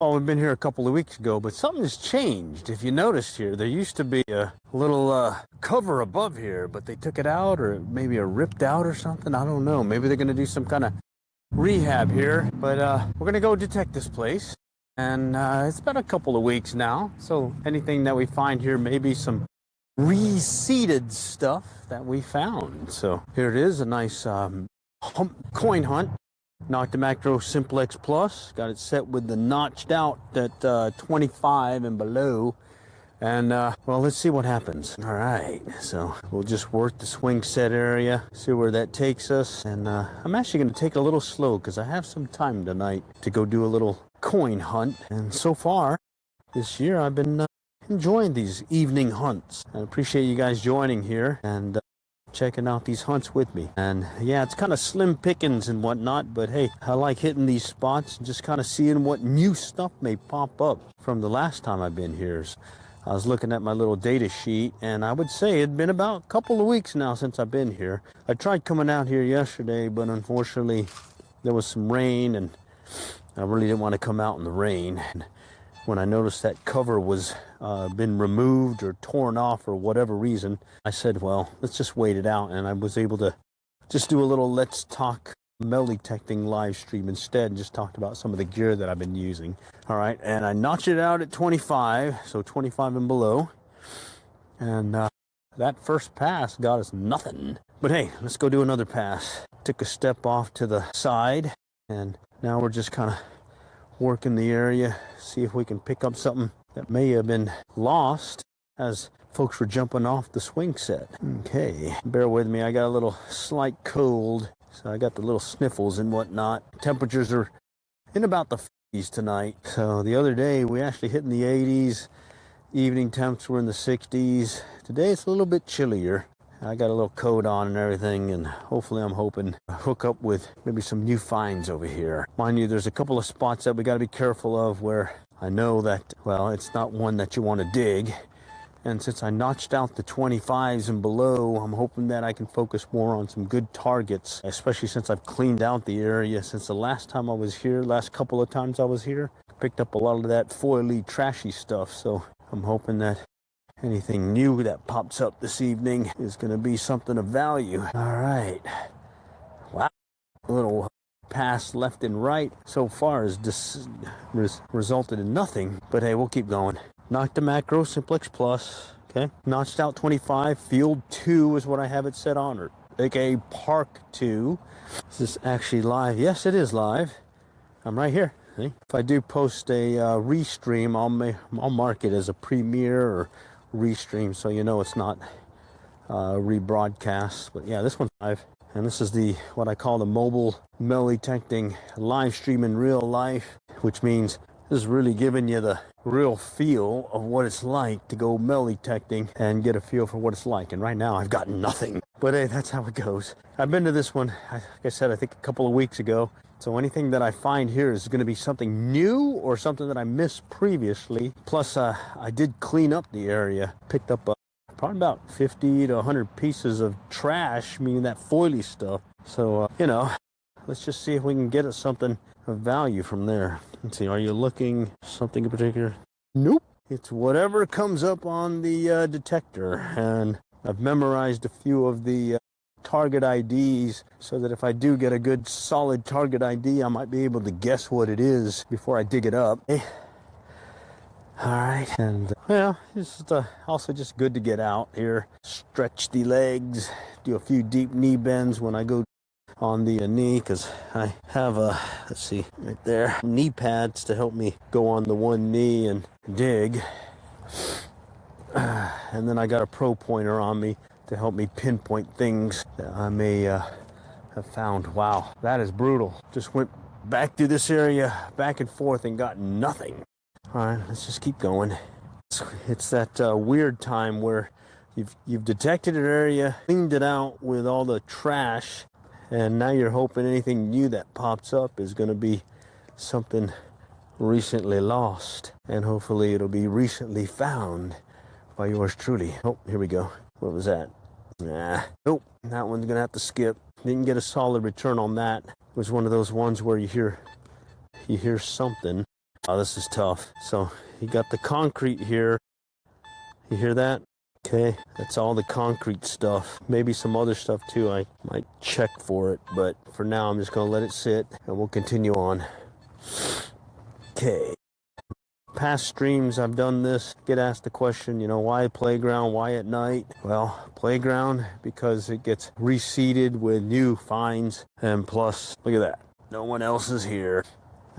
Well, we've been here a couple of weeks ago, but something has changed. If you noticed here, there used to be a little cover above here, but they took it out, or maybe it ripped out or something. I don't know. Maybe they're going to do some kind of rehab here, but we're going to go detect this place. And it's been a couple of weeks now, so anything that we find here may be some reseeded stuff that we found. So here it is, a nice coin hunt. Knocked the Macro Simplex Plus, got it set with the notched out at 25 and below. And well, let's see what happens. All right, so we'll just work the swing set area, see where that takes us. And I'm actually going to take it a little slow because I have some time tonight to go do a little coin hunt. And so far this year, I've been enjoying these evening hunts. I appreciate you guys joining here and checking out these hunts with me. And yeah, it's kind of slim pickings and whatnot, but hey, I like hitting these spots and just kind of seeing what new stuff may pop up from the last time I've been here. I was looking at my little data sheet, and I would say it'd been about a couple of weeks now since I've been here. I tried coming out here yesterday, but unfortunately there was some rain, and I really didn't want to come out in the rain. And when I noticed that cover was been removed or torn off for whatever reason, I said, well, let's just wait it out. And I was able to just do a little Let's Talk metal detecting live stream instead, and just talked about some of the gear that I've been using. All right, and I notched it out at 25, so 25 and below. And that first pass got us nothing. But hey, let's go do another pass. Took a step off to the side, and now we're just kind of working the area, see if we can pick up something that may have been lost as folks were jumping off the swing set. Okay, bear with me, I got a little slight cold, so I got the little sniffles and whatnot. Temperatures are in about the 50s tonight. So the other day we actually hit in the 80s, evening temps were in the 60s. Today it's a little bit chillier. I got a little coat on and everything, and hopefully I'm hoping to hook up with maybe some new finds over here. Mind you, there's a couple of spots that we got to be careful of where I know that, well, it's not one that you want to dig. And since I notched out the 25s and below, I'm hoping that I can focus more on some good targets, especially since I've cleaned out the area since the last time I was here, last couple of times I was here. Picked up a lot of that foily, trashy stuff, so I'm hoping that anything new that pops up this evening is going to be something of value. All right. Wow. A little pass left and right so far has resulted in nothing. But hey, we'll keep going. Knocked the Macro Simplex Plus. Okay. Notched out 25. Field 2 is what I have it set on, or aka Park 2. Is this actually live? Yes, it is live. I'm right here. See? If I do post a restream, I'll mark it as a premiere or restream, so you know it's not rebroadcast. But yeah, this one's live, and this is the what I call the mobile metal detecting live stream in real life, which means this is really giving you the real feel of what it's like to go metal detecting and get a feel for what it's like. And right now I've got nothing, but hey, that's how it goes. I've been to this one, like I said, I think a couple of weeks ago. So anything that I find here is going to be something new or something that I missed previously. Plus, I did clean up the area. Picked up probably about 50 to 100 pieces of trash, meaning that foily stuff. So, you know, let's just see if we can get us something of value from there. Let's see, are you looking something in particular? Nope. It's whatever comes up on the detector. And I've memorized a few of the target IDs so that if I do get a good solid target ID, I might be able to guess what it is before I dig it up. All right, and well, it's also just good to get out here, stretch the legs, do a few deep knee bends when I go on the knee, because I have let's see, right there, knee pads to help me go on the one knee and dig. And then I got a pro pointer on me to help me pinpoint things that I may have found. Wow, that is brutal. Just went back through this area, back and forth, and got nothing. All right, let's just keep going. It's that weird time where you've detected an area, cleaned it out with all the trash, and now you're hoping anything new that pops up is going to be something recently lost, and hopefully it'll be recently found by yours truly. Oh, here we go. What was that? Nah. Nope. That one's gonna have to skip. Didn't get a solid return on that. It was one of those ones where you hear something, Oh, this is tough. So you got the concrete here. You hear that? Okay, that's all the concrete stuff. Maybe some other stuff too. I might check for it, but for now I'm just gonna let it sit and we'll continue on. Okay. Past streams I've done this, get asked the question, you know, why playground, why at night? Well, playground because it gets reseeded with new finds, and plus, look at that, no one else is here.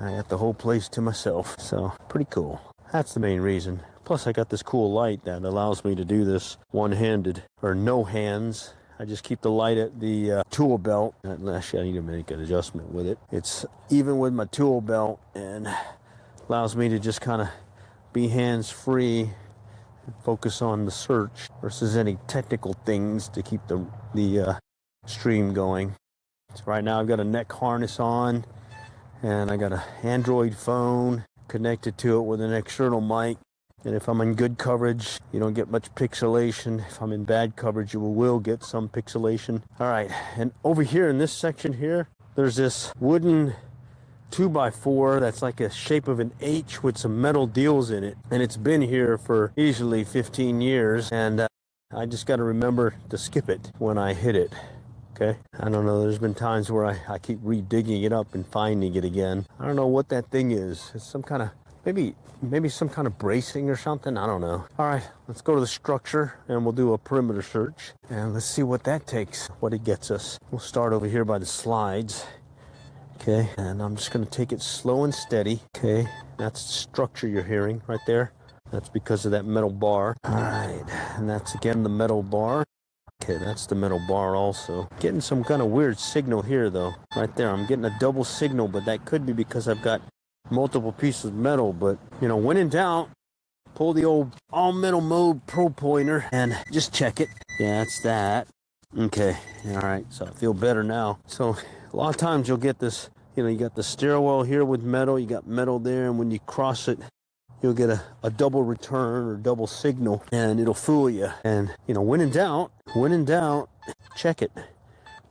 I got the whole place to myself, so pretty cool. That's the main reason. Plus I got this cool light that allows me to do this one-handed, or no hands. I just keep the light at the tool belt. Actually, I need to make an adjustment with it. It's even with my tool belt and allows me to just kind of be hands-free and focus on the search versus any technical things to keep the stream going. So right now I've got a neck harness on, and I got an Android phone connected to it with an external mic. And if I'm in good coverage, you don't get much pixelation. If I'm in bad coverage, you will get some pixelation. All right, and over here in this section here, there's this wooden 2x4 that's like a shape of an H with some metal deals in it, and it's been here for easily 15 years, and I just got to remember to skip it when I hit it. Okay, I don't know, there's been times where I keep re-digging it up and finding it again. I don't know what that thing is. It's some kind of maybe some kind of bracing or something. I don't know. All right, let's go to the structure and we'll do a perimeter search and let's see what that takes, what it gets us. We'll start over here by the slides. Okay, and I'm just going to take it slow and steady. Okay, that's the structure you're hearing right there. That's because of that metal bar. All right, and that's again the metal bar. Okay, that's the metal bar also. Getting some kind of weird signal here though. Right there, I'm getting a double signal, but that could be because I've got multiple pieces of metal. But, you know, when in doubt, pull the old all metal mode pro pointer and just check it. Yeah, that's that. Okay, all right, so I feel better now. So a lot of times you'll get this, you know, you got the stairwell here with metal, you got metal there, and when you cross it, you'll get a double return or double signal, and it'll fool you. And, you know, when in doubt, check it.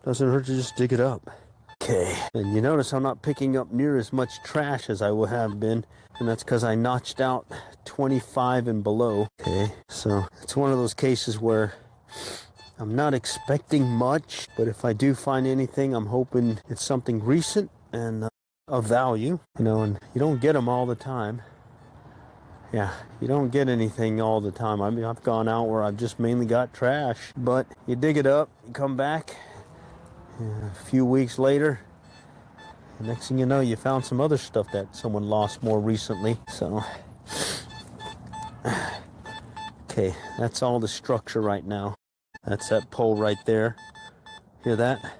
Doesn't hurt to just dig it up. Okay, and you notice I'm not picking up near as much trash as I would have been, and that's because I notched out 25 and below. Okay, so it's one of those cases where I'm not expecting much, but if I do find anything, I'm hoping it's something recent and of value, you know, and you don't get them all the time. Yeah, you don't get anything all the time. I mean, I've gone out where I've just mainly got trash, but you dig it up, you come back, a few weeks later, the next thing you know, you found some other stuff that someone lost more recently. So, okay, that's all the structure right now. That's that pole right there. Hear that?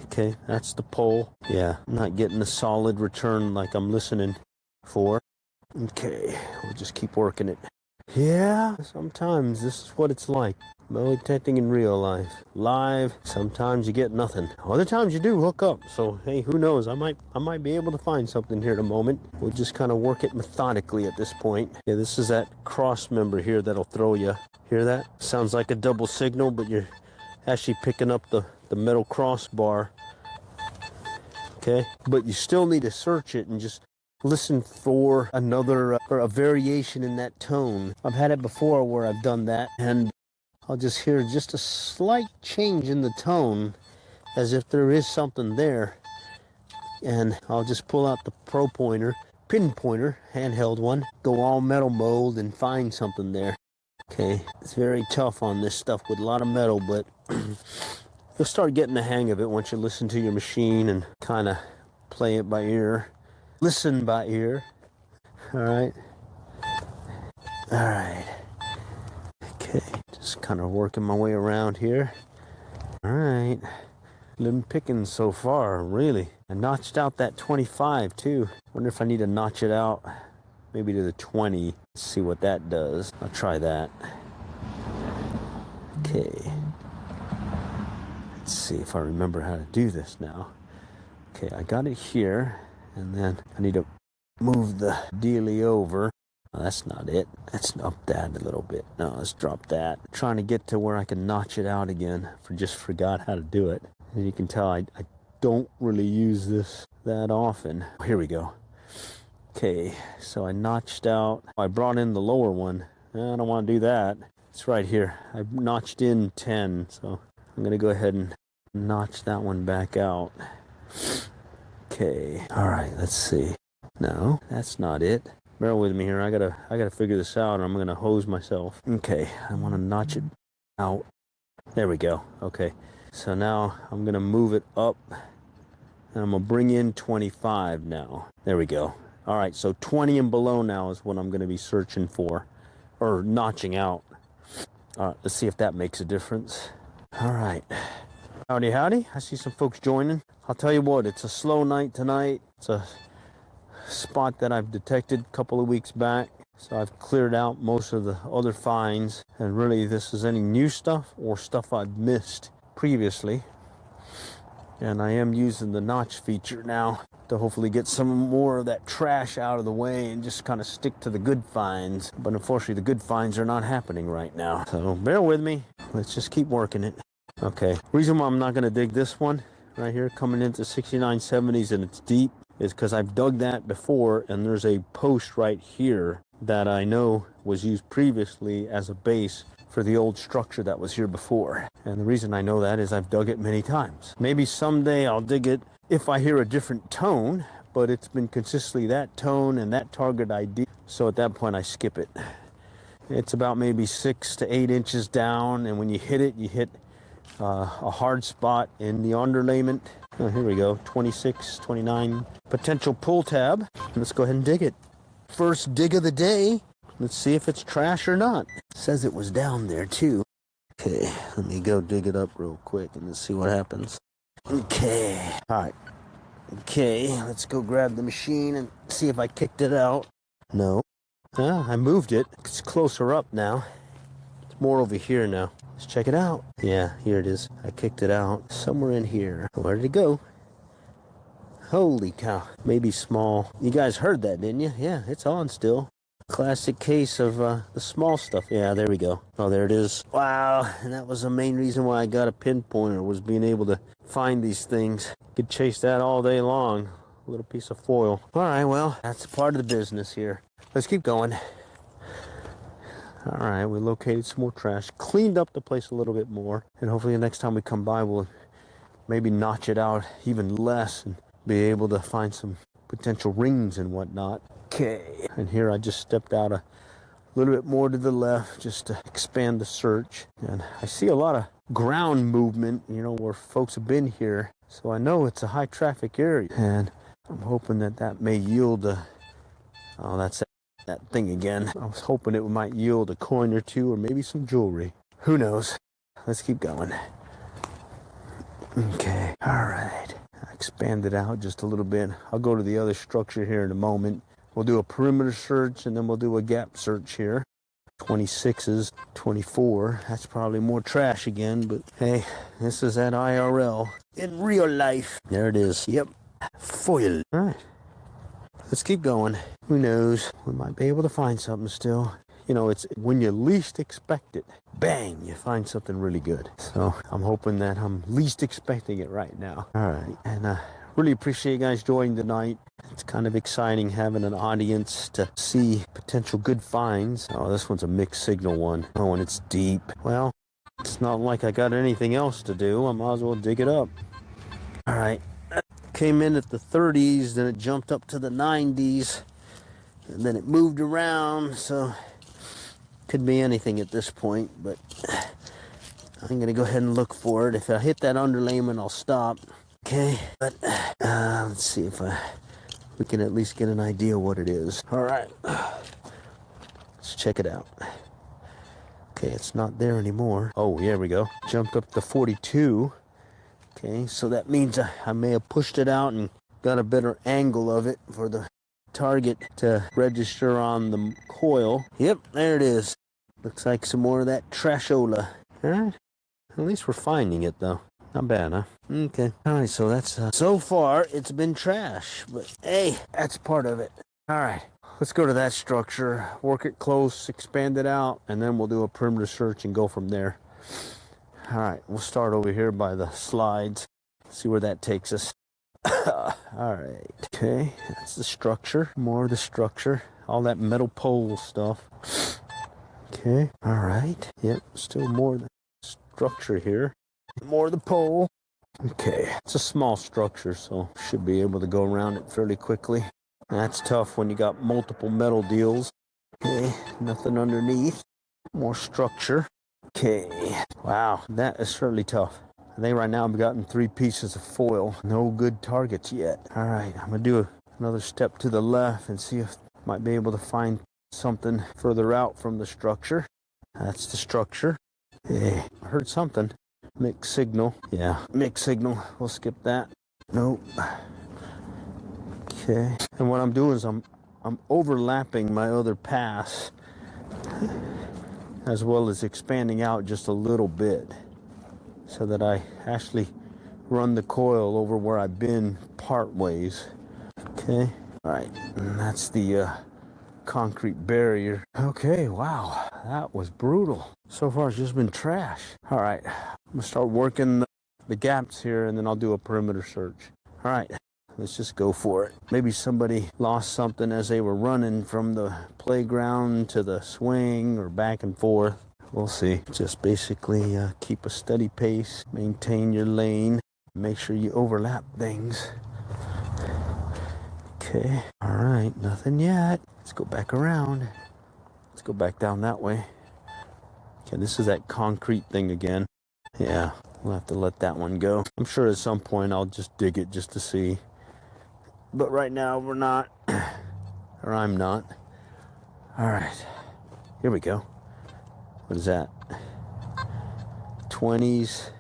Okay, that's the pole. Yeah, I'm not getting a solid return like I'm listening for. Okay, we'll just keep working it. Yeah, sometimes this is what it's like. Metal detecting in real life. Live, sometimes you get nothing. Other times you do hook up. So, hey, who knows? I might be able to find something here in a moment. We'll just kind of work it methodically at this point. Yeah, this is that cross member here that'll throw you. Hear that? Sounds like a double signal, but you're actually picking up the metal crossbar. Okay? But you still need to search it and just listen for another or a variation in that tone. I've had it before where I've done that, and I'll just hear just a slight change in the tone as if there is something there. And I'll just pull out the pro pointer, pin pointer, handheld one, go all metal mode and find something there. Okay, it's very tough on this stuff with a lot of metal, but you'll start getting the hang of it once you listen to your machine and kind of play it by ear. Listen by ear. All right. All right. Okay, just kind of working my way around here. All right. Slim pickings so far, really. I notched out that 25 too. Wonder if I need to notch it out maybe to the 20. Let's see what that does. I'll try that. Okay. Let's see if I remember how to do this now. Okay, I got it here. And then I need to move the dealie over. Oh, that's not it. Let's up that a little bit. No, let's drop that. I'm trying to get to where I can notch it out again. Just forgot how to do it. As you can tell, I don't really use this that often. Here we go. Okay, so I notched out, I brought in the lower one. I don't want to do that. It's right here. I notched in 10, so I'm going to go ahead and notch that one back out. Okay, all right, let's see. No, that's not it. Bear with me here. I gotta figure this out, or I'm gonna hose myself. Okay, I want to notch it out. There we go. Okay, so now I'm gonna move it up, and I'm gonna bring in 25 now. There we go. All right, so 20 and below now is what I'm gonna be searching for, or notching out. All right, let's see if that makes a difference. All right. Howdy, howdy. I see some folks joining. I'll tell you what, it's a slow night tonight. It's a spot that I've detected a couple of weeks back. So I've cleared out most of the other finds. And really, this is any new stuff or stuff I've missed previously. And I am using the notch feature now to hopefully get some more of that trash out of the way and just kind of stick to the good finds. But unfortunately, the good finds are not happening right now. So bear with me. Let's just keep working it. Okay, reason why I'm not going to dig this one right here coming into 6970s and it's deep is because I've dug that before, and there's a post right here that I know was used previously as a base for the old structure that was here before. And the reason I know that is I've dug it many times. Maybe someday I'll dig it if I hear a different tone, but it's been consistently that tone and that target ID. So at that point I skip it. It's about maybe 6 to 8 inches down, and when you hit it, you hit a hard spot in the underlayment. Oh, here we go, 26, 29. Potential pull tab. Let's go ahead and dig it. First dig of the day. Let's see if it's trash or not. It says it was down there too. Okay, let me go dig it up real quick and let's see what happens. Okay, all right. Okay, let's go grab the machine and see if I kicked it out. No. I moved it. It's closer up now. It's more over here now. Let's check it out. Yeah, here it is. I kicked it out somewhere in here. Where did it go? Holy cow. Maybe small. You guys heard that, didn't you? Yeah, it's on still. Classic case of the small stuff. Yeah, there we go. Oh, there it is. Wow. And that was the main reason why I got a pinpointer, was being able to find these things. Could chase that all day long. A little piece of foil. All right, well, that's part of the business here. Let's keep going. All right, we located some more trash, cleaned up the place a little bit more, and hopefully the next time we come by, we'll maybe notch it out even less and be able to find some potential rings and whatnot. Okay, and here I just stepped out a little bit more to the left just to expand the search, and I see a lot of ground movement, you know, where folks have been here, so I know it's a high traffic area, and I'm hoping that that may yield a, oh, that's that thing again. I was hoping it might yield a coin or two, or maybe some jewelry. Who knows? Let's keep going. Okay, all right. I expanded out just a little bit. I'll go to the other structure here in a moment. We'll do a perimeter search, and then we'll do a gap search here. 26s, 24. That's probably more trash again, but hey, this is at IRL. In real life. There it is. Yep. Foil. All right. Let's keep going. Who knows? We might be able to find something still. You know, it's when you least expect it, bang, you find something really good. So I'm hoping that I'm least expecting it right now. All right. And really appreciate you guys joining tonight. It's kind of exciting having an audience to see potential good finds. Oh, this one's a mixed signal one. Oh, and it's deep. Well, it's not like I got anything else to do. I might as well dig it up. All right. Came in at the 30s, then it jumped up to the 90s, and then it moved around, so could be anything at this point, but I'm gonna go ahead and look for it. If I hit that underlayment, I'll stop. Okay, but let's see if we can at least get an idea what it is. All right, let's check it out. Okay, it's not there anymore. Oh, here we go. Jumped up to 42. Okay, so that means I may have pushed it out and got a better angle of it for the target to register on the coil. Yep, there it is. Looks like some more of that trashola. All right, at least we're finding it though. Not bad, huh? Okay. All right, so that's so far it's been trash, but hey, that's part of it. All right, let's go to that structure, work it close, expand it out, and then we'll do a perimeter search and go from there. All right, we'll start over here by the slides, see where that takes us. All right. Okay, that's the structure. More of the structure. All that metal pole stuff. Okay. All right. Yep. Still more of the structure here. More of the pole. Okay. It's a small structure, so should be able to go around it fairly quickly. That's tough when you got multiple metal deals. Okay. Nothing underneath. More structure. Okay. Wow. That is certainly tough. I think right now I've gotten 3 pieces of foil. No good targets yet. All right, I'm gonna do another step to the left and see if I might be able to find something further out from the structure. That's the structure. Hey, I heard something. Mixed signal. Yeah, mixed signal. We'll skip that. Nope. Okay. And what I'm doing is I'm overlapping my other pass as well as expanding out just a little bit, so that I actually run the coil over where I've been part ways. Okay, all right, and that's the concrete barrier. Okay, wow, that was brutal. So far, it's just been trash. All right, I'm gonna start working the gaps here, and then I'll do a perimeter search. All right, let's just go for it. Maybe somebody lost something as they were running from the playground to the swing or back and forth. We'll see. Just basically keep a steady pace, maintain your lane, make sure you overlap things. Okay, all right, nothing yet. Let's go back around. Let's go back down that way. Okay, this is that concrete thing again. Yeah, we'll have to let that one go. I'm sure at some point I'll just dig it just to see. But right now we're not, or I'm not. All right, here we go. What is that? 20s,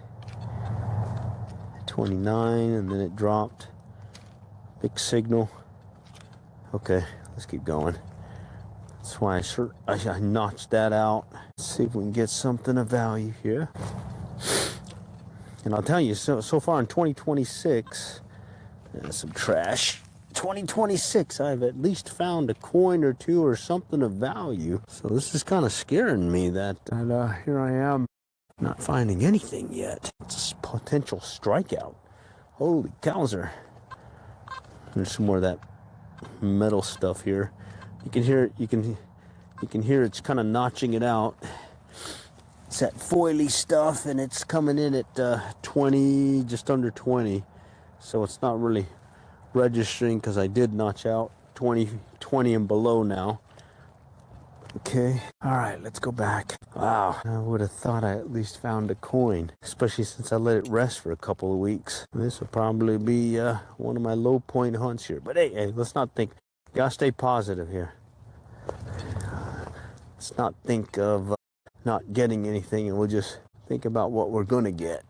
29, and then it dropped. Big signal. Okay, let's keep going. That's why I notched that out. Let's see if we can get something of value here. And I'll tell you, so far in 2026, some trash. 2026, I've at least found a coin or two or something of value. So this is kind of scaring me that here I am not finding anything yet. It's a potential strikeout. Holy cowser. There's some more of that metal stuff here. You can hear it, you can hear it's kind of notching it out. It's that foily stuff, and it's coming in at 20, just under 20. So it's not really registering because I did notch out 20 and below now. Okay, all right, let's go back. Wow, I would have thought I at least found a coin, especially since I let it rest for a couple of weeks. This will probably be one of my low point hunts here. But hey, let's not think. Gotta stay positive here. Let's not think of not getting anything, and we'll just think about what we're gonna get.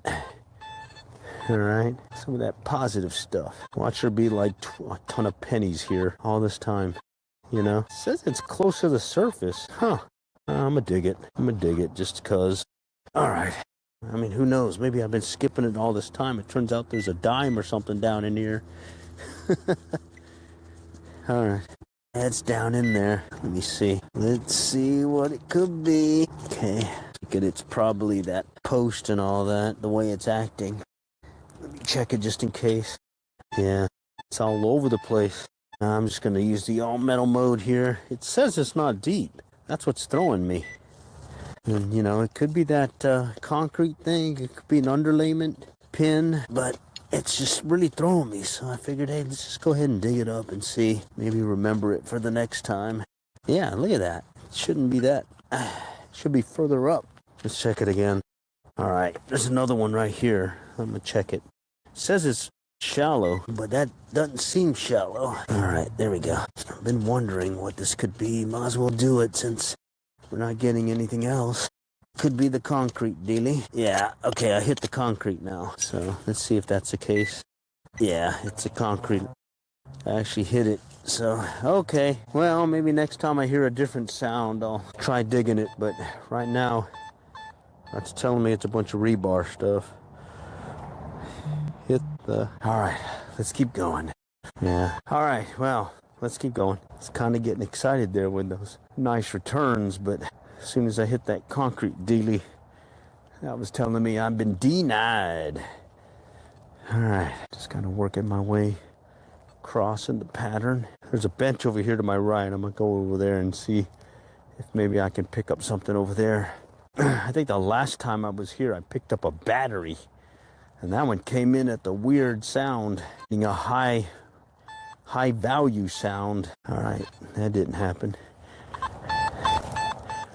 All right, some of that positive stuff. Watch there be like a ton of pennies here all this time. You know, it says it's close to the surface. Huh. I'm gonna dig it. I'm gonna dig it just because. All right. I mean, who knows? Maybe I've been skipping it all this time. It turns out there's a dime or something down in here. All right. That's down in there. Let me see. Let's see what it could be. Okay. It's probably that post and all that, the way it's acting. Let me check it just in case. Yeah, it's all over the place. I'm just going to use the all-metal mode here. It says it's not deep. That's what's throwing me. And, you know, it could be that concrete thing. It could be an underlayment pin. But it's just really throwing me. So I figured, hey, let's just go ahead and dig it up and see. Maybe remember it for the next time. Yeah, look at that. It shouldn't be that. It should be further up. Let's check it again. All right, there's another one right here. I'm going to check it. It says it's shallow, but that doesn't seem shallow. All right, there we go. I've been wondering what this could be. Might as well do it since we're not getting anything else. Could be the concrete dealie. Yeah, okay, I hit the concrete now. So let's see if that's the case. Yeah, it's a concrete. I actually hit it. So, okay. Well, maybe next time I hear a different sound, I'll try digging it. But right now, that's telling me it's a bunch of rebar stuff. All right, let's keep going. Yeah. All right, well, let's keep going. It's kind of getting excited there with those nice returns, but as soon as I hit that concrete dealie, that was telling me I've been denied. All right, just kind of working my way across in the pattern. There's a bench over here to my right. I'm gonna go over there and see if maybe I can pick up something over there. I think the last time I was here, I picked up a battery, and that one came in at the weird sound, being a high value sound. All right, that didn't happen.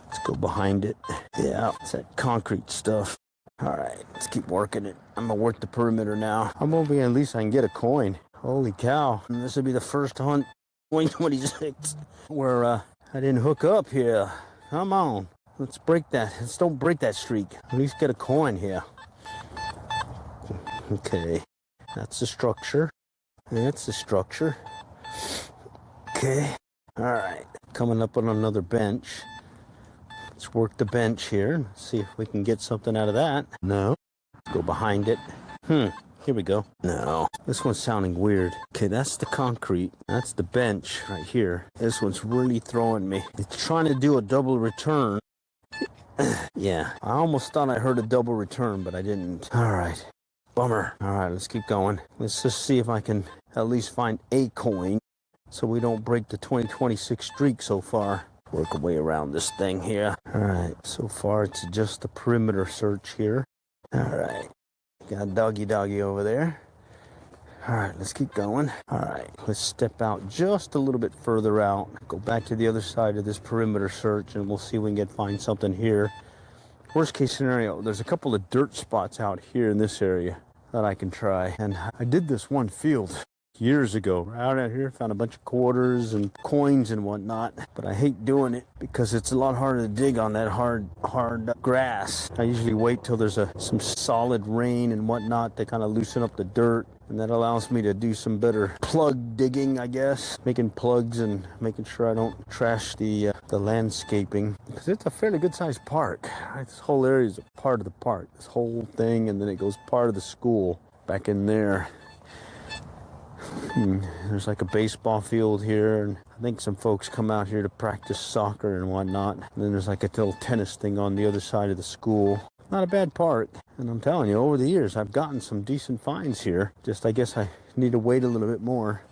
Let's go behind it. Yeah, it's that concrete stuff. All right, let's keep working it. I'm gonna work the perimeter now. I'm hoping at least I can get a coin. Holy cow. And this will be the first hunt 2026 where I didn't hook up here. Come on. Let's break that. Let's don't break that streak. At least get a coin here. Okay. That's the structure. That's the structure. Okay. All right. Coming up on another bench. Let's work the bench here. See if we can get something out of that. No. Let's go behind it. Here we go. No. This one's sounding weird. Okay, that's the concrete. That's the bench right here. This one's really throwing me. It's trying to do a double return. Yeah, I almost thought I heard a double return, but I didn't. All right. Bummer. All right, let's keep going. Let's just see if I can at least find a coin so we don't break the 2026 streak so far. Work our way around this thing here. All right, so far it's just the perimeter search here. All right. Got doggy over there. All right, let's keep going. All right, let's step out just a little bit further out. Go back to the other side of this perimeter search, and we'll see if we can find something here. Worst case scenario, there's a couple of dirt spots out here in this area that I can try. And I did this one field years ago. Out here, found a bunch of quarters and coins and whatnot. But I hate doing it because it's a lot harder to dig on that hard grass. I usually wait till there's some solid rain and whatnot to kind of loosen up the dirt. And that allows me to do some better plug digging, I guess. Making plugs and making sure I don't trash the landscaping. Because it's a fairly good sized park. Right? This whole area is a part of the park. This whole thing, and then it goes part of the school back in there. There's like a baseball field here, and I think some folks come out here to practice soccer and whatnot. And then there's like a little tennis thing on the other side of the school. Not a bad park, and I'm telling you, over the years I've gotten some decent finds here. Just I guess I need to wait a little bit more.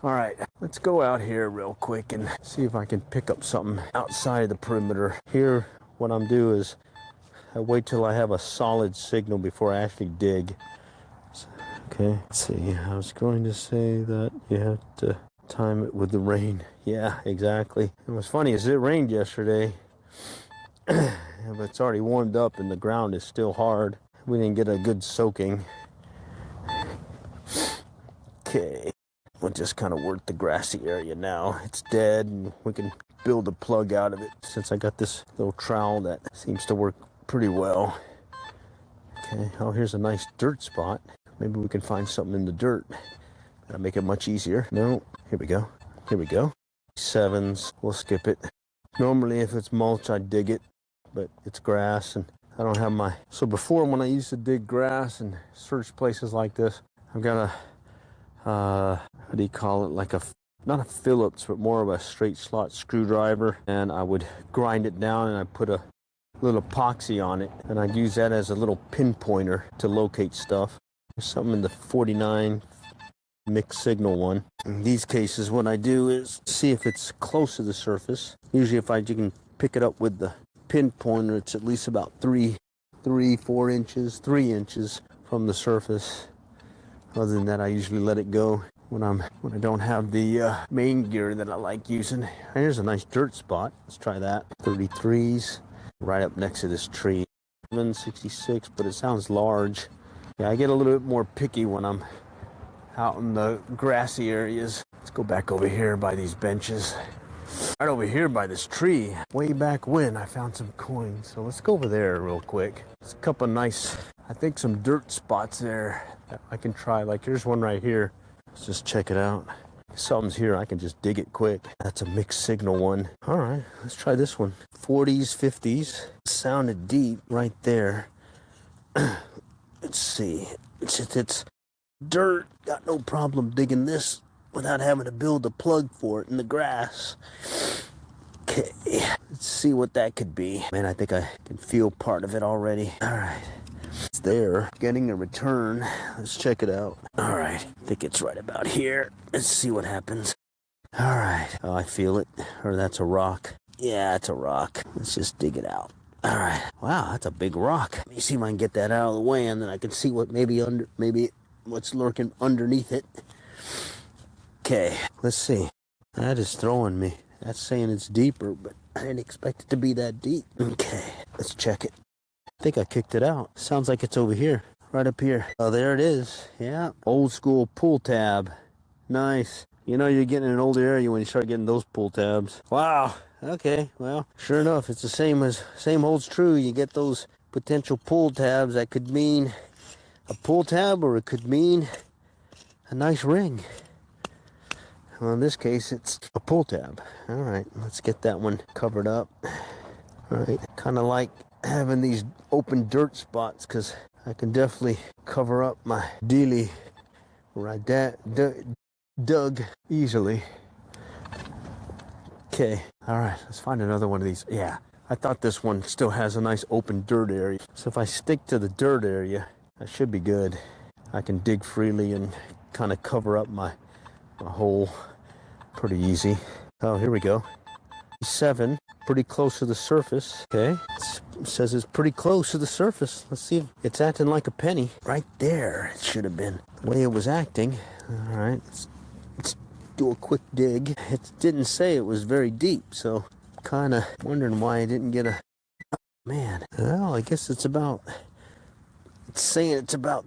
All right, let's go out here real quick and see if I can pick up something outside of the perimeter. Here, what I'm doing is I wait till I have a solid signal before I actually dig. Okay, let's see. I was going to say that you have to time it with the rain. Yeah, exactly. And what's funny is it rained yesterday, but it's already warmed up and the ground is still hard. We didn't get a good soaking. Okay, we'll just kind of work the grassy area now. It's dead, and we can build a plug out of it since I got this little trowel that seems to work pretty well. Okay, oh, here's a nice dirt spot. Maybe we can find something in the dirt. That'll make it much easier. No, here we go. Here we go. 7s, we'll skip it. Normally if it's mulch, I'd dig it, but it's grass and I don't have my... So before, when I used to dig grass and search places like this, I've got a, how do you call it? Like not a Phillips, but more of a straight slot screwdriver. And I would grind it down and I put a little epoxy on it. And I'd use that as a little pinpointer to locate stuff. There's something in the 49 mixed signal one. In these cases, what I do is see if it's close to the surface. Usually if you can pick it up with the pinpointer, it's at least about 3 inches from the surface. Other than that, I usually let it go when I don't have the main gear that I like using. Here's a nice dirt spot. Let's try that. 33s, right up next to this tree. 766, but it sounds large. Yeah, I get a little bit more picky when I'm out in the grassy areas. Let's go back over here by these benches. Right over here by this tree. Way back when I found some coins. So let's go over there real quick. There's a couple nice, I think some dirt spots there that I can try. Like here's one right here. Let's just check it out. Something's here, I can just dig it quick. That's a mixed signal one. All right, let's try this one. 40s, 50s. Sounded deep right there. Let's see. It's dirt. Got no problem digging this without having to build a plug for it in the grass. Okay, let's see what that could be. Man, I think I can feel part of it already. All right, it's there. Getting a return. Let's check it out. All right, I think it's right about here. Let's see what happens. All right. Oh, I feel it. Or that's a rock. Yeah, it's a rock. Let's just dig it out. All right. Wow, that's a big rock. Let me see if I can get that out of the way, and then I can see what maybe what's lurking underneath it. Okay, let's see. That is throwing me. That's saying it's deeper, but I didn't expect it to be that deep. Okay, let's check it. I think I kicked it out. Sounds like it's over here, right up here. Oh, there it is. Yeah, old school pull tab. Nice. You know you're getting in an older area when you start getting those pull tabs. Wow. Okay, well, sure enough, it's the same holds true. You get those potential pull tabs. That could mean a pull tab, or it could mean a nice ring. Well, in this case, it's a pull tab. All right, let's get that one covered up. All right, kind of like having these open dirt spots, because I can definitely cover up my dealie where I dug easily. Okay, all right, let's find another one of these. Yeah, I thought this one still has a nice open dirt area. So if I stick to the dirt area, I should be good. I can dig freely and kind of cover up my hole pretty easy. Oh, here we go. 7, pretty close to the surface. Okay, it says it's pretty close to the surface. Let's see if it's acting like a penny. Right there, it should have been the way it was acting. All right, let's do a quick dig. It didn't say it was very deep, so kind of wondering why I didn't get a... Oh, man, well, I guess it's saying it's about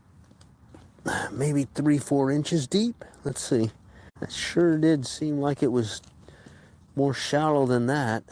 maybe 3-4 inches deep. Let's see. That sure did seem like it was more shallow than that.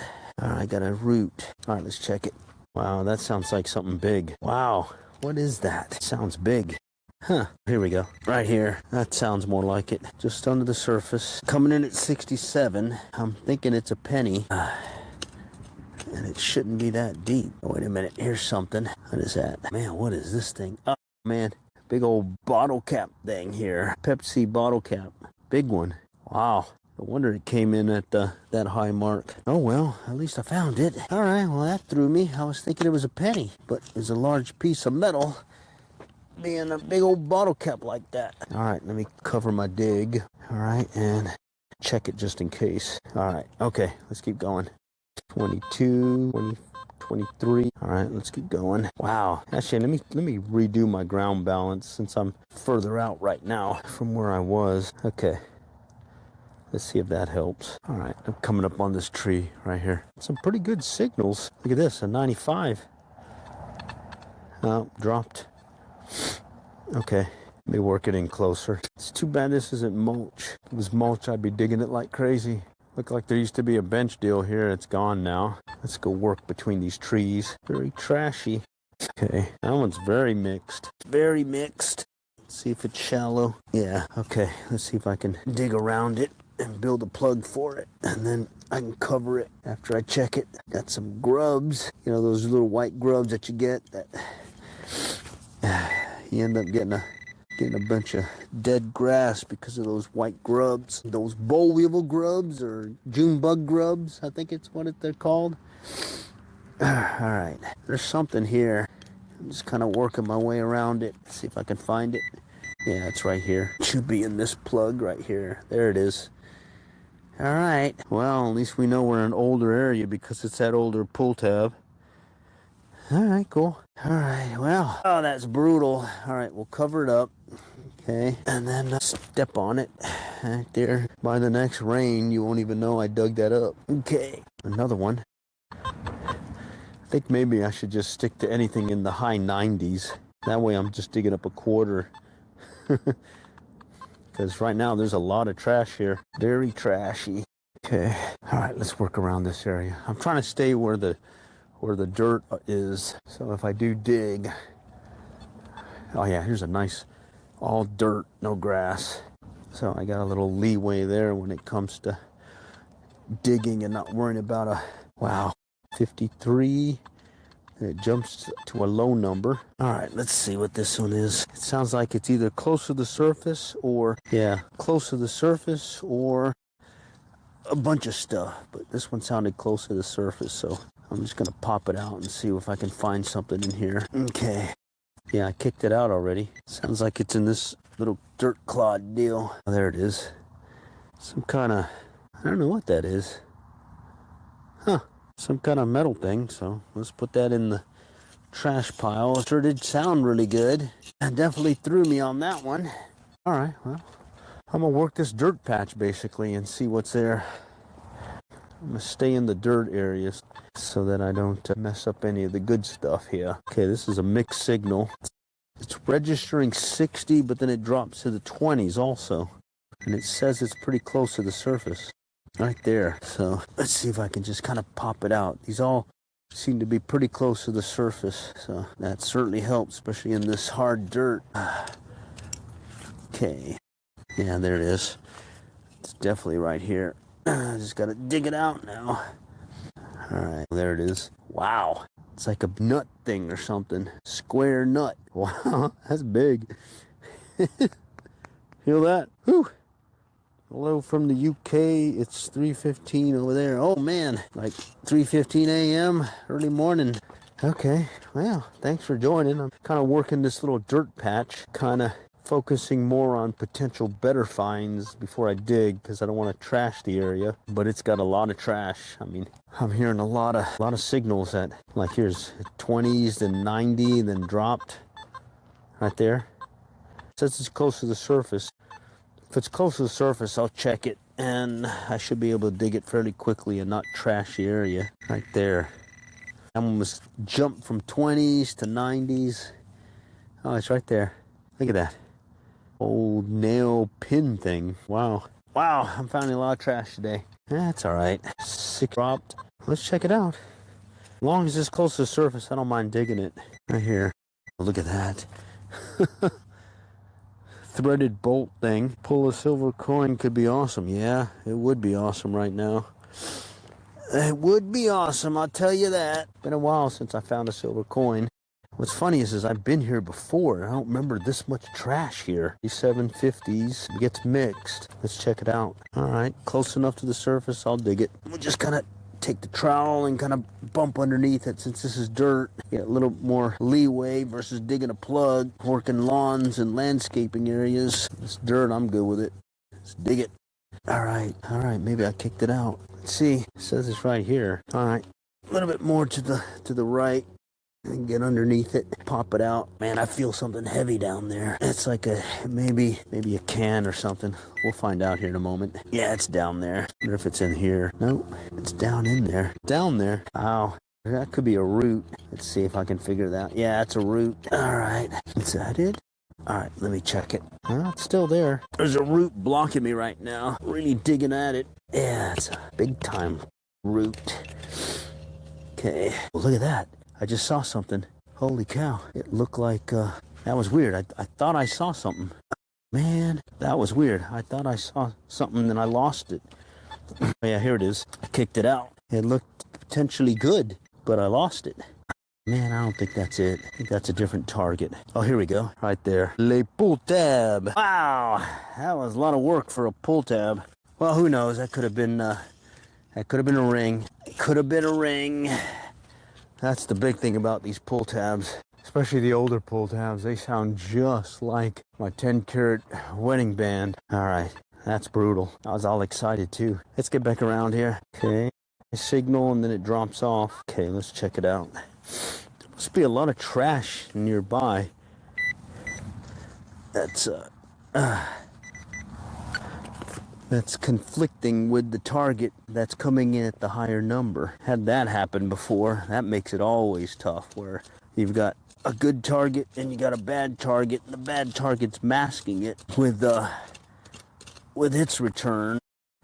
All right, I got a root. All right, let's check it. Wow, that sounds like something big. Wow, what is that? It sounds big. Huh, here we go. Right here. That sounds more like it. Just under the surface. Coming in at 67. I'm thinking it's a penny. And it shouldn't be that deep. Oh, wait a minute. Here's something. What is that? Man, what is this thing? Oh, man. Big old bottle cap thing here. Pepsi bottle cap. Big one. Wow. No wonder it came in at that high mark. Oh, well, at least I found it. All right, well, that threw me. I was thinking it was a penny, but it's a large piece of metal being a big old bottle cap like that. All right, let me cover my dig. All right, and check it just in case. All right, okay, let's keep going. 22, 20, 23. All right, let's keep going. Wow. Actually, let me redo my ground balance since I'm further out right now from where I was. Okay. Let's see if that helps. All right, I'm coming up on this tree right here. Some pretty good signals. Look at this, a 95. Oh, dropped. Okay, let me work it in closer. It's too bad this isn't mulch. If it was mulch, I'd be digging it like crazy. Looked like there used to be a bench deal here. It's gone now. Let's go work between these trees. Very trashy. Okay, that one's very mixed. Very mixed. Let's see if it's shallow. Yeah, okay. Let's see if I can dig around it and build a plug for it, and then I can cover it after I check it. Got some grubs, you know, those little white grubs that you get that you end up getting a bunch of dead grass because of those white grubs, those boll weevil grubs or June bug grubs, I think it's what they're called. All right, there's something here. I'm just kind of working my way around it. See if I can find it. Yeah, it's right here. It should be in this plug right here. There it is. All right. Well, at least we know we're in an older area because it's that older pull tab. All right, cool. All right, well. Oh, that's brutal. All right, we'll cover it up. Okay, and then step on it. Right there. By the next rain, you won't even know I dug that up. Okay, another one. I think maybe I should just stick to anything in the high 90s. That way I'm just digging up a quarter. Because right now there's a lot of trash here. Very trashy. Okay. All right, let's work around this area. I'm trying to stay where the dirt is. So if I do dig... Oh yeah, here's a nice all dirt, no grass. So I got a little leeway there when it comes to digging and not worrying about a... Wow. 53, and it jumps to a low number. All right, let's see what this one is. It sounds like it's either close to the surface or, yeah, close to the surface or a bunch of stuff. But this one sounded close to the surface, so I'm just gonna pop it out and see if I can find something in here. Okay, Yeah, I kicked it out already. Sounds like it's in this little dirt clod deal. Oh, there it is. Some kind of, I don't know what that is. Huh. Some kind of metal thing. So let's put that in the trash pile. It sure did sound really good. It definitely threw me on that one. All right, well, I'm gonna work this dirt patch basically and see what's there. I'm gonna stay in the dirt areas so that I don't mess up any of the good stuff here. Okay, this is a mixed signal. It's registering 60, but then it drops to the 20s also. And it says it's pretty close to the surface. Right there. So let's see if I can just kind of pop it out. These all seem to be pretty close to the surface. So that certainly helps, especially in this hard dirt. Okay. Yeah, there it is. It's definitely right here. I just gotta dig it out now. All right, there it is. Wow, it's like a nut thing or something. Square nut. Wow, that's big. Feel that? Whew. Hello from the UK. It's 3:15 over there. Oh man, like 3:15 a.m. early morning. Okay, well, thanks for joining. I'm kind of working this little dirt patch, kind of focusing more on potential better finds before I dig, because I don't want to trash the area. But it's got a lot of trash. I mean, I'm hearing a lot of signals that, like, here's 20s, then 90, then dropped right there. It says it's close to the surface. If it's close to the surface, I'll check it, and I should be able to dig it fairly quickly and not trash the area right there. I almost jumped from 20s to 90s. Oh, it's right there. Look at that. Old nail pin thing. Wow. Wow, I'm finding a lot of trash today. That's all right. 6 dropped. Let's check it out. As long as it's close to the surface, I don't mind digging it. Right here. Look at that. Threaded bolt thing. Pull a silver coin could be awesome. Yeah, it would be awesome right now. It would be awesome, I'll tell you that. Been a while since I found a silver coin. What's funny is I've been here before. I don't remember this much trash here. These 750s gets mixed. Let's check it out. All right, close enough to the surface, I'll dig it. We'll just kind of take the trowel and kind of bump underneath it since this is dirt. Get a little more leeway versus digging a plug, working lawns and landscaping areas. This dirt, I'm good with it. Let's dig it. All right, maybe I kicked it out. Let's see, it says it's right here. All right, a little bit more to the right. And get underneath it, pop it out. Man, I feel something heavy down there. It's like maybe a can or something. We'll find out here in a moment. Yeah, it's down there. Wonder if it's in here. Nope, it's down in there. Down there. Wow, that could be a root. Let's see if I can figure that out. Yeah, it's a root. All right, is that it? All right, let me check it. Well, it's still there. There's a root blocking me right now. Really digging at it. Yeah, it's a big time root. Okay, well, look at that. I just saw something. Holy cow. It looked like, that was weird. I thought I saw something. Man, that was weird. I thought I saw something, then I lost it. Yeah, here it is. I kicked it out. It looked potentially good, but I lost it. Man, I don't think that's it. I think that's a different target. Oh, here we go. Right there. Le pull tab. Wow, that was a lot of work for a pull tab. Well, who knows? That could have been a ring. It could have been a ring. That's the big thing about these pull tabs, especially the older pull tabs. They sound just like my 10-karat wedding band. All right, that's brutal. I was all excited too. Let's get back around here. Okay, I signal and then it drops off. Okay, let's check it out. There must be a lot of trash nearby. That's conflicting with the target that's coming in at the higher number. Had that happen before, that makes it always tough, where you've got a good target and you got a bad target, and the bad target's masking it with its return.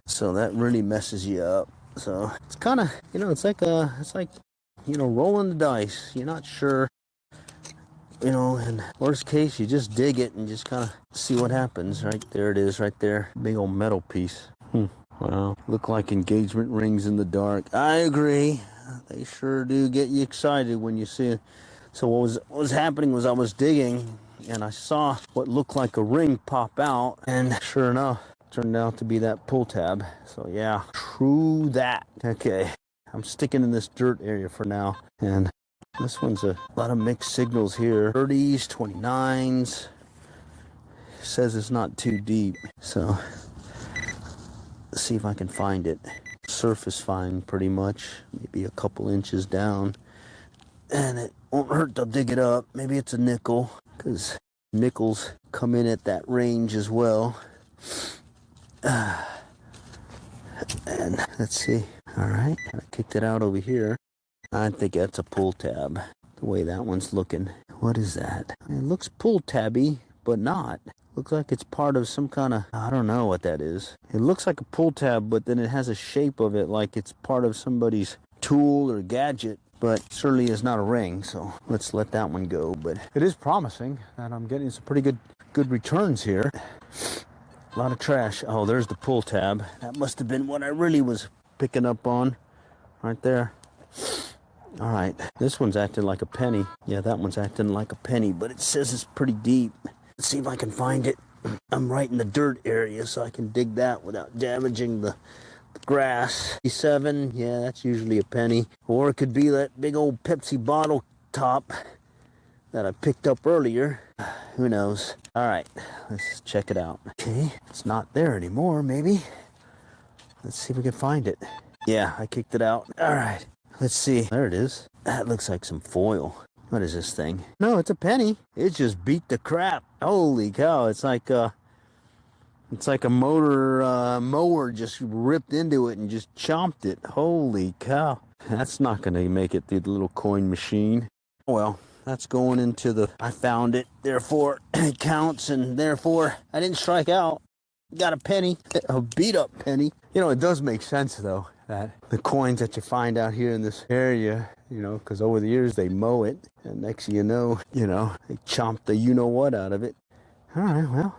So that really messes you up. So it's kind of, it's like rolling the dice. You're not sure. In worst case, you just dig it and just kind of see what happens. Right there it is, right there. Big old metal piece. Wow. Look like engagement rings in the dark. I agree. They sure do get you excited when you see it. So what was happening was I was digging and I saw what looked like a ring pop out. And sure enough, it turned out to be that pull tab. So yeah, true that. Okay. I'm sticking in this dirt area for now. And This one's a lot of mixed signals here. 30s, 29s. Says it's not too deep, so let's see if I can find it. Surface fine, pretty much. Maybe a couple inches down. And it won't hurt to dig it up. Maybe it's a nickel, because nickels come in at that range as well. And let's see. All right, I kicked it out over here. I think that's a pull tab, the way that one's looking. What is that? It looks pull tabby, but not. Looks like it's part of some kind of, I don't know what that is. It looks like a pull tab, but then it has a shape of it like it's part of somebody's tool or gadget, but certainly is not a ring, so let's let that one go. But it is promising, and I'm getting some pretty good returns here. A lot of trash. Oh, there's the pull tab. That must have been what I really was picking up on right there. All right, this one's acting like a penny. Yeah, that one's acting like a penny, but it says it's pretty deep. Let's see if I can find it. I'm right in the dirt area, so I can dig that without damaging the grass. 7, yeah, that's usually a penny. Or it could be that big old Pepsi bottle top that I picked up earlier. Who knows? All right, let's check it out. Okay, it's not there anymore, maybe. Let's see if we can find it. Yeah, I kicked it out. All right, let's see. There it is. That looks like some foil. What is this thing? No, it's a penny. It just beat the crap. Holy cow, it's like a mower just ripped into it and just chomped it. Holy cow. That's not going to make it through the little coin machine. Well, that's going into the, I found it, therefore it counts, and therefore I didn't strike out. Got a penny, a beat up penny. You know, it does make sense though, that the coins that you find out here in this area, you know, because over the years they mow it, and next thing you know, they chomp the you-know-what out of it. All right, well,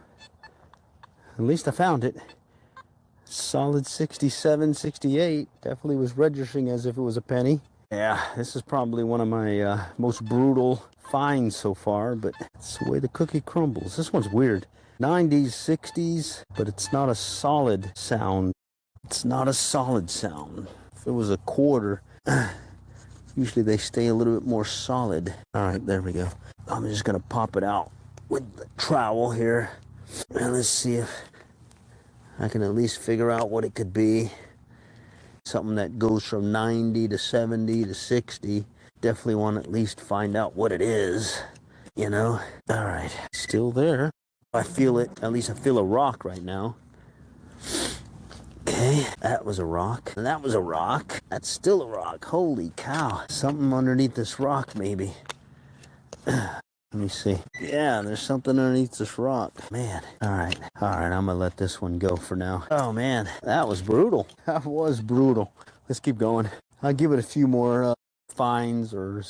at least I found it. Solid 67, 68. Definitely was registering as if it was a penny. Yeah, this is probably one of my most brutal finds so far, but it's the way the cookie crumbles. This one's weird. 90s, 60s, but it's not a solid sound. It's not a solid sound. If it was a quarter, usually they stay a little bit more solid. All right, there we go. I'm just going to pop it out with the trowel here. And let's see if I can at least figure out what it could be. Something that goes from 90 to 70 to 60. Definitely want to at least find out what it is, you know? All right, still there. I feel it, at least I feel a rock right now. Okay, that was a rock. And that was a rock. That's still a rock. Holy cow. Something underneath this rock, maybe. Let me see. Yeah, there's something underneath this rock. Man. All right, I'm gonna let this one go for now. Oh man, that was brutal. That was brutal. Let's keep going. I'll give it a few more finds or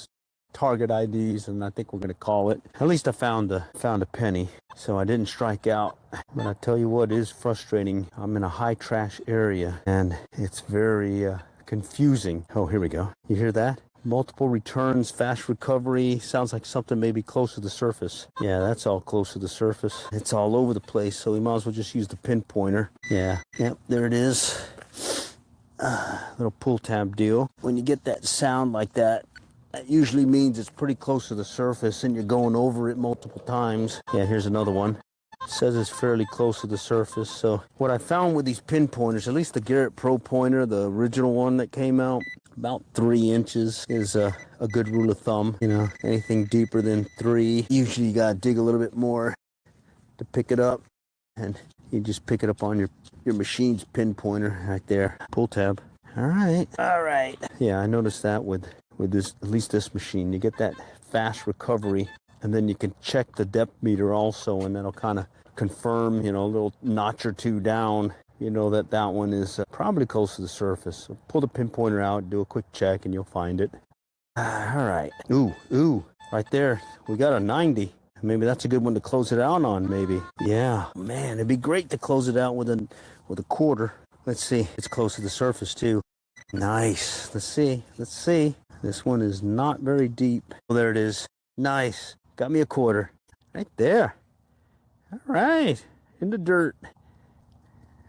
target IDs, and I think we're gonna call it. At least I found a penny, so I didn't strike out. But I tell you what is frustrating. I'm in a high trash area, and it's very confusing. Oh, here we go. You hear that? Multiple returns, fast recovery. Sounds like something maybe close to the surface. Yeah, that's all close to the surface. It's all over the place, so we might as well just use the pinpointer. Yeah, yep, there it is. Little pull tab deal. When you get that sound like that, that usually means it's pretty close to the surface and you're going over it multiple times. Yeah, here's another one. It says it's fairly close to the surface. So what I found with these pinpointers, at least the Garrett Pro pointer, the original one that came out, about 3 inches is a good rule of thumb. You know, anything deeper than 3, usually you gotta dig a little bit more to pick it up. And you just pick it up on your machine's pinpointer right there. Pull tab. All right. Yeah, I noticed that with this, at least this machine. You get that fast recovery, and then you can check the depth meter also, and that'll kind of confirm, you know, a little notch or two down, you know, that one is probably close to the surface. So pull the pinpointer out, do a quick check, and you'll find it. All right. Ooh, right there. We got a 90. Maybe that's a good one to close it out on, maybe. Yeah, man, it'd be great to close it out with a quarter. Let's see. It's close to the surface, too. Nice. Let's see. This one is not very deep. Oh, there it is. Nice. Got me a quarter. Right there. All right. In the dirt.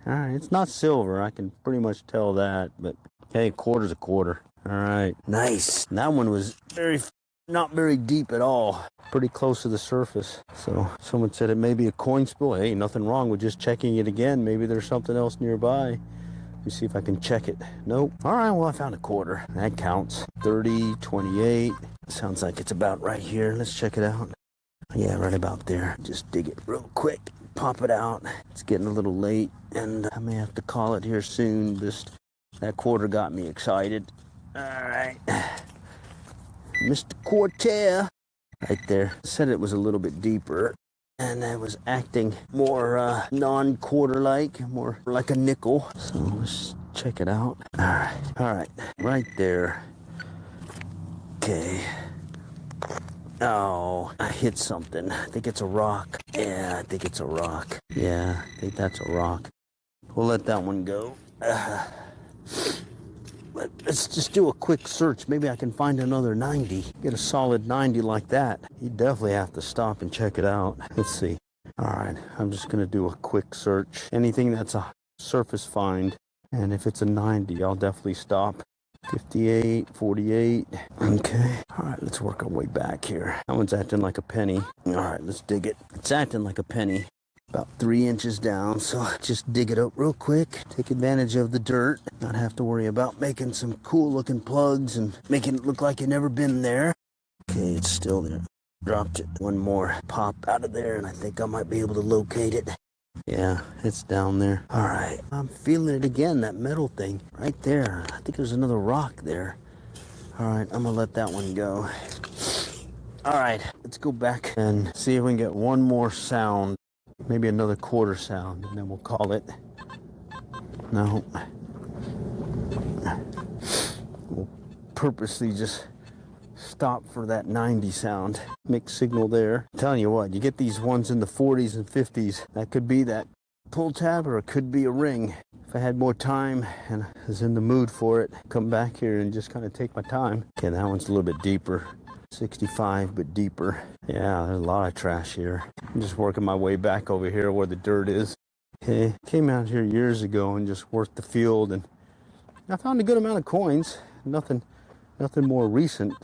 All right. It's not silver. I can pretty much tell that. But, hey, quarter's a quarter. All right. Nice. That one was very not very deep at all. Pretty close to the surface. So someone said it may be a coin spill. Hey, nothing wrong with just checking it again. Maybe there's something else nearby. Let me see if I can check it. Nope. All right, well, I found a quarter. That counts. 30, 28. Sounds like it's about right here. Let's check it out. Yeah, right about there. Just dig it real quick. Pop it out. It's getting a little late, and I may have to call it here soon. Just that quarter got me excited. All right. Mr. Quarter. Right there. Said it was a little bit deeper, and it was acting more non-quarter-like, more like a nickel. So let's check it out. All right, right there. Okay. Oh, I hit something. I think it's a rock. Yeah, I think it's a rock. Yeah, I think that's a rock. We'll let that one go. Let's just do a quick search. Maybe I can find another 90. Get a solid 90 like that. You definitely have to stop and check it out. Let's see. All right, I'm just going to do a quick search. Anything that's a surface find, and if it's a 90, I'll definitely stop. 58, 48. Okay. All right, let's work our way back here. That one's acting like a penny. All right, let's dig it. It's acting like a penny. About 3 inches down, so just dig it up real quick. Take advantage of the dirt. Not have to worry about making some cool looking plugs and making it look like you've never been there. Okay, it's still there. Dropped it. One more pop out of there, and I think I might be able to locate it. Yeah, it's down there. All right, I'm feeling it again, that metal thing right there. I think there's another rock there. All right, I'm gonna let that one go. All right, let's go back and see if we can get one more sound. Maybe another quarter sound, and then we'll call it. No. We'll purposely just stop for that 90 sound. Mixed signal there. I'm telling you what, you get these ones in the 40s and 50s. That could be that pull tab, or it could be a ring. If I had more time and was in the mood for it, come back here and just kind of take my time. Okay, that one's a little bit deeper. 65, but deeper. Yeah, there's a lot of trash here. I'm just working my way back over here where the dirt is. Okay, came out here years ago and just worked the field, and I found a good amount of coins. Nothing more recent.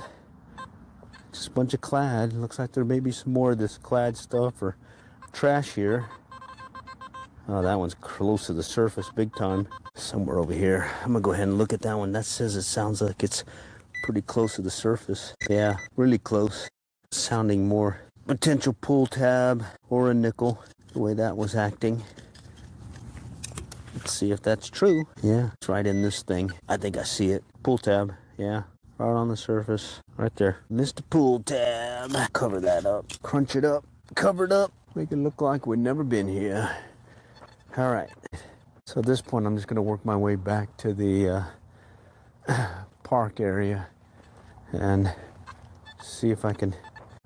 Just a bunch of clad. Looks like there may be some more of this clad stuff or trash here. Oh, that one's close to the surface big time. Somewhere over here. I'm gonna go ahead and look at that one. That says it sounds like it's pretty close to the surface. Yeah, really close. Sounding more potential pull tab or a nickel, the way that was acting. Let's see if that's true. Yeah, it's right in this thing. I think I see it. Pull tab, yeah, right on the surface, right there. Mr. Pull Tab. Cover that up, crunch it up, cover it up, make it look like we've never been here. All right, so at this point, I'm just gonna work my way back to the park area and see if I can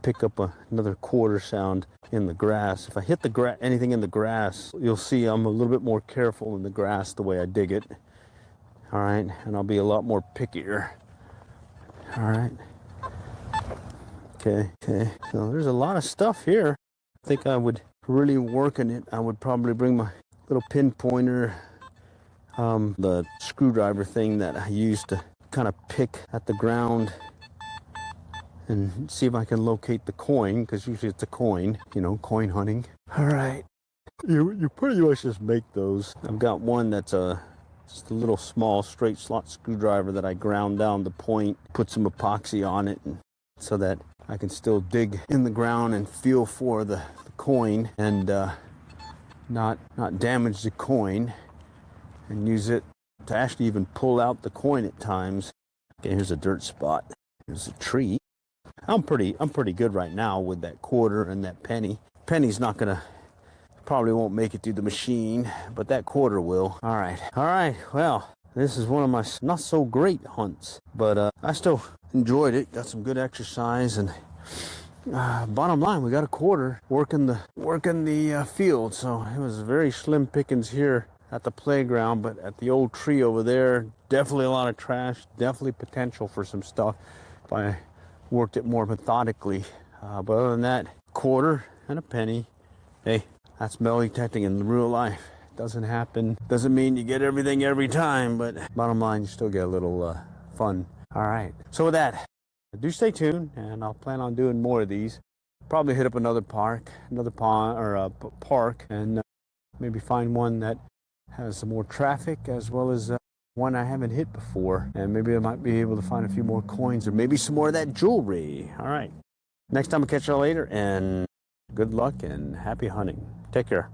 pick up another quarter sound in the grass. If I hit anything in the grass, you'll see I'm a little bit more careful in the grass the way I dig it. All right, and I'll be a lot more pickier. All right. Okay. So there's a lot of stuff here. I think I would really work in it. I would probably bring my little pinpointer, the screwdriver thing that I used to kind of pick at the ground and see if I can locate the coin, because usually it's a coin, you know, coin hunting. All right, you pretty much just make those. I've got one that's just a little small straight slot screwdriver that I ground down the point, put some epoxy on it, and so that I can still dig in the ground and feel for the coin and not damage the coin, and use it to actually even pull out the coin at times. Okay, here's a dirt spot. Here's a tree. I'm pretty good right now with that quarter and that penny. Penny's not gonna, probably won't make it through the machine, but that quarter will. All right, well, this is one of my not so great hunts, but I still enjoyed it. Got some good exercise, and bottom line, we got a quarter working the field. So it was very slim pickings here at the playground, but at the old tree over there, definitely a lot of trash, definitely potential for some stuff if I worked it more methodically. But other than that, quarter and a penny. Hey, that's metal detecting in real life. Doesn't happen. Doesn't mean you get everything every time, but bottom line, you still get a little fun. All right. So with that, do stay tuned, and I'll plan on doing more of these. Probably hit up another park, another pond, or a park, and maybe find one that has some more traffic, as well as one I haven't hit before. And maybe I might be able to find a few more coins, or maybe some more of that jewelry. All right. Next time I'll catch y'all later, and good luck and happy hunting. Take care.